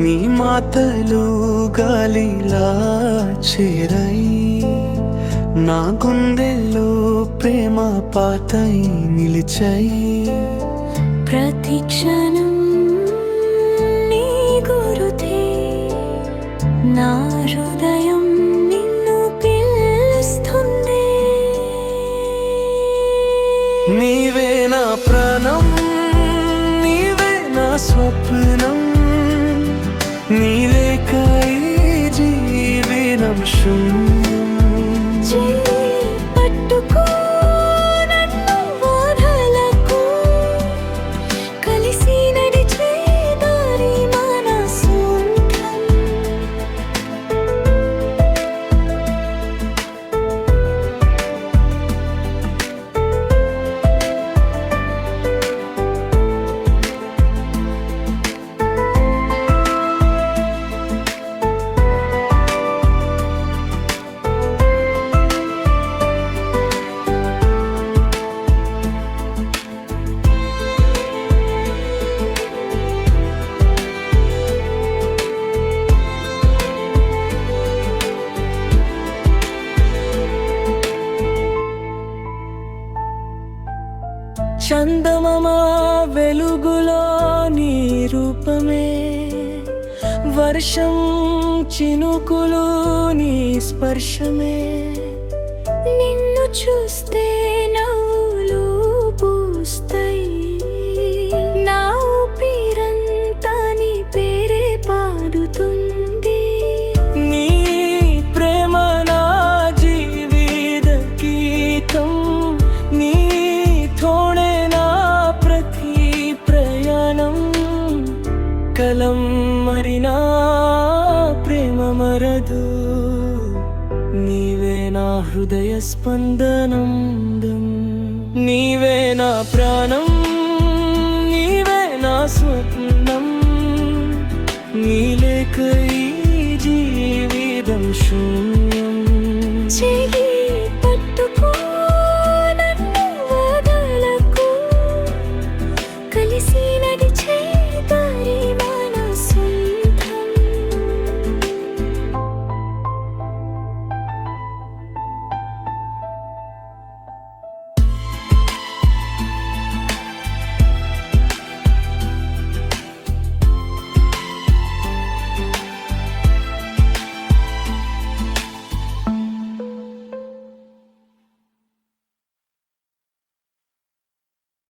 నీ మాటలు గాలిలా చేరై నా గుండెల్లో ప్రేమ పాతై నిలిచాయి. ప్రతి క్షణం నీ గురుతే నా హృదయం నిన్ను పిలుస్తుంది. నీవే నా ప్రాణం, నీవే నా స్వప్నం, నీ లేక ఈ జీవనం శూన్యం. పట్టుకో నన్ను వదలకు, కలిసి నడిచే దారి మన సొంతం. చందమామ వెలుగులో నీ రూపమే, వర్షం చినుకులు నీ స్పర్శమే. నిన్ను చూస్తే నవ్వులు పూస్తాయి, నా ఊపిరంతా నీ పేరే పాడుతుంది. నీ ప్రేమ నా జీవిత గీతం, నీ తోడే నా ప్రతి ప్రయాణం. కలం మరినా ప్రేమ మరదు, నీవే నా హృదయ స్పందనం. నీవే నా ప్రాణం, నీవే నా స్వప్నం, నీ లేక ఈ జీవితం శూన్యం.